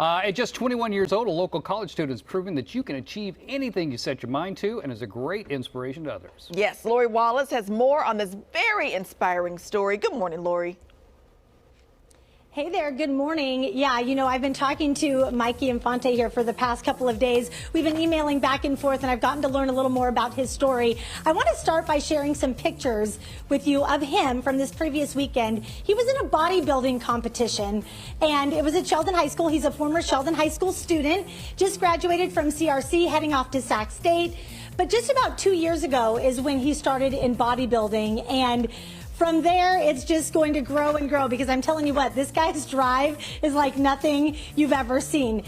At just 21 years old, a local college student is proving that you can achieve anything you set your mind to and is a great inspiration to others. Yes, Lori Wallace has more on this very inspiring story. Good morning, Lori. Hey there, good morning. Yeah, you know, I've been talking to Mikey Infante here for the past couple of days. We've been emailing back and forth, and I've gotten to learn a little more about his story. I want to start by sharing some pictures with you of him from this previous weekend. He was in a bodybuilding competition, and it was at Sheldon High School. He's a former Sheldon High School student, just graduated from CRC, heading off to Sac State. But just about 2 years ago is when he started in bodybuilding, and from there, it's just going to grow and grow, because I'm telling you what, this guy's drive is like nothing you've ever seen.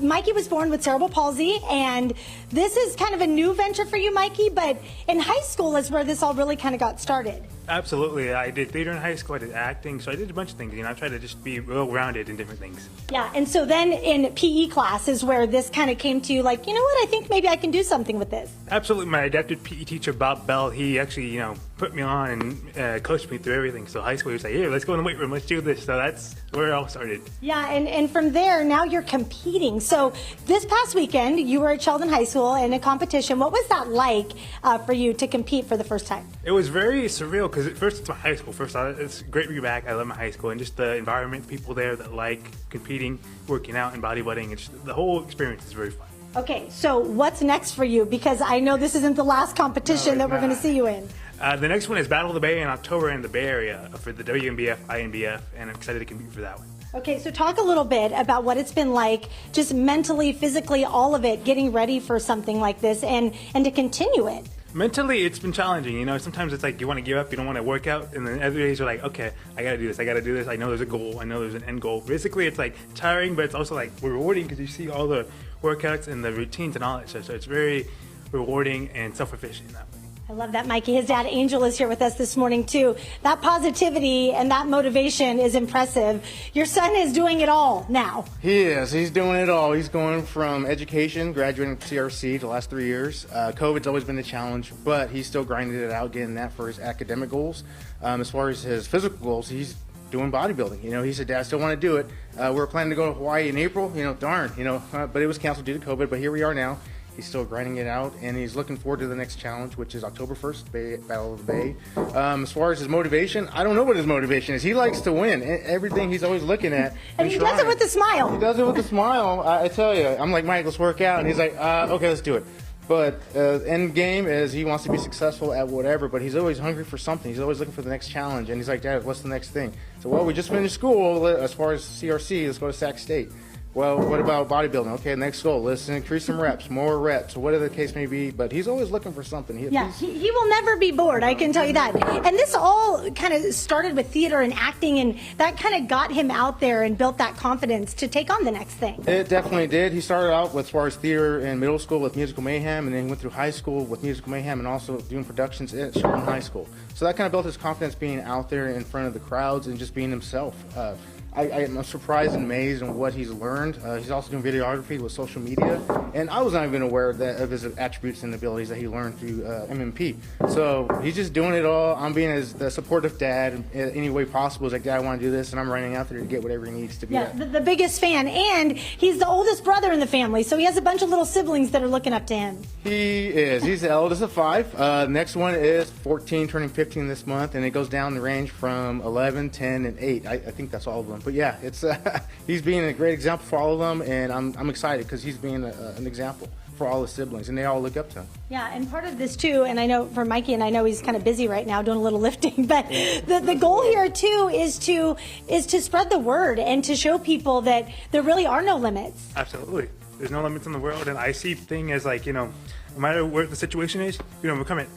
Mikey was born with cerebral palsy, and this is kind of a new venture for you, Mikey, but in high school is where this all really kind of got started. Absolutely. I did theater in high school, I did acting, so I did a bunch of things. You know, I tried to just be well-rounded in different things. Yeah, and so then in PE class is where this kind of came to you, like, you know what, I think maybe I can do something with this. Absolutely. My adapted PE teacher, Bob Bell, he actually, you know, put me on and coached me through everything. So high school, he was like, here, let's go in the weight room, let's do this. So that's where it all started. Yeah, and from there, now you're competing. So this past weekend, you were at Sheldon High School in a competition. What was that like for you to compete for the first time? It was very surreal, because at first it's my high school. First, it's great to be back. I love my high school, and just the environment, people there that like competing, working out, and bodybuilding. It's just, the whole experience is very fun. Okay, so what's next for you? Because I know this isn't the last competition that we're going to see you in. The next one is Battle of the Bay in October in the Bay Area for the WNBF, INBF, and I'm excited to compete for that one. Okay, so talk a little bit about what it's been like, just mentally, physically, all of it, getting ready for something like this and to continue it. Mentally, it's been challenging. You know, sometimes it's like you want to give up, you don't want to work out, and then other days you're like, okay, I got to do this, I got to do this. I know there's a goal, I know there's an end goal. Basically, it's like tiring, but it's also like rewarding, because you see all the workouts and the routines and all that stuff. So it's very rewarding and self-efficient in that way. I love that, Mikey. His dad, Angel, is here with us this morning, too. That positivity and that motivation is impressive. Your son is doing it all now. He is. He's doing it all. He's going from education, graduating from CRC the last 3 years. COVID's always been a challenge, but he's still grinding it out, getting that for his academic goals. As far as his physical goals, he's doing bodybuilding. You know, he said, Dad, I still want to do it. We were planning to go to Hawaii in April. You know, darn, you know, but it was canceled due to COVID, but here we are now. He's still grinding it out, and he's looking forward to the next challenge, which is October 1st, Battle of the Bay. As far as his motivation, I don't know what his motivation is. He likes to win. Everything he's always looking at. And he does it with a smile. He does it with a smile. I tell you. I'm like, Mike, let's work out. And he's like, okay, let's do it. But end game is he wants to be successful at whatever, but he's always hungry for something. He's always looking for the next challenge. And he's like, Dad, what's the next thing? So, well, we just finished school. As far as CRC, let's go to Sac State. Well, what about bodybuilding? Okay, next goal, let's increase some reps, more reps, whatever the case may be. But he's always looking for something. He will never be bored, I can tell you that. And this all kind of started with theater and acting, and that kind of got him out there and built that confidence to take on the next thing. It definitely did. He started out with, as far as theater in middle school with Musical Mayhem, and then he went through high school with Musical Mayhem and also doing productions at Sheldon High School. So that kind of built his confidence being out there in front of the crowds and just being himself. I'm surprised and amazed on what he's learned. He's also doing videography with social media, and I was not even aware of his attributes and abilities that he learned through MMP. So he's just doing it all. I'm being the supportive dad in any way possible. He's like, Dad, I want to do this, and I'm running out there to get whatever he needs to be. Yeah, the biggest fan, and he's the oldest brother in the family, so he has a bunch of little siblings that are looking up to him. He is. He's the eldest of 5. Next one is 14, turning 15 this month, and it goes down the range from 11, 10, and 8. I think that's all of them. But yeah, it's he's being a great example for all of them, and I'm excited because he's being an example for all his siblings, and they all look up to him. Yeah, and part of this too, and I know for Mikey, and I know he's kind of busy right now doing a little lifting, but the goal here too is to spread the word and to show people that there really are no limits. Absolutely. There's no limits in the world, and I see things as like, you know, no matter what the situation is, you know, overcome it.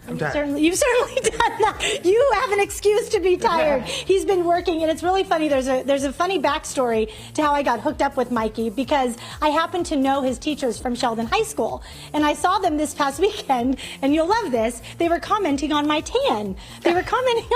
You've certainly done that. You have an excuse to be tired. He's been working, and it's really funny. There's a funny backstory to how I got hooked up with Mikey, because I happen to know his teachers from Sheldon High School, and I saw them this past weekend, and you'll love this. They were commenting on my tan. They were commenting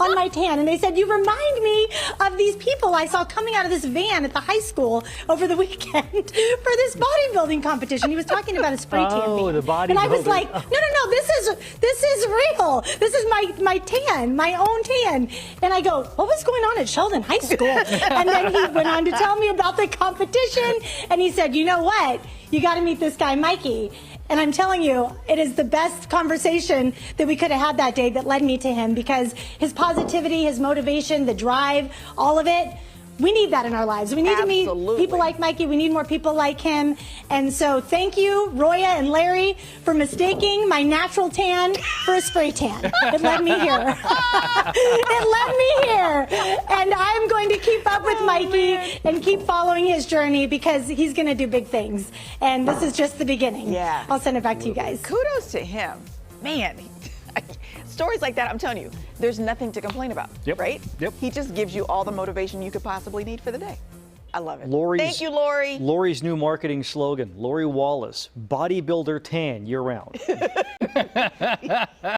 on my tan, and they said, you remind me of these people I saw coming out of this van at the high school over the weekend for this bodybuilding competition. He was talking about a spray tan van. The bodybuilder. And I was like, no, this this is real. This is my tan, my own tan. And I go, what was going on at Sheldon High School? And then he went on to tell me about the competition. And he said, you know what? You got to meet this guy, Mikey. And I'm telling you, it is the best conversation that we could have had that day that led me to him, because his positivity, his motivation, the drive, all of it, we need that in our lives. We need to meet people like Mikey. We need more people like him. And so thank you, Roya and Larry, for mistaking my natural tan for a spray tan. It led me here. It led me here. And I'm going to keep up with Mikey and keep following his journey, because he's going to do big things. And this is just the beginning. Yeah. I'll send it back to you guys. Kudos to him. Man, stories like that, I'm telling you, there's nothing to complain about, right? Yep. He just gives you all the motivation you could possibly need for the day. I love it. Thank you, Lori. Lori's new marketing slogan, Lori Wallace, bodybuilder tan year round.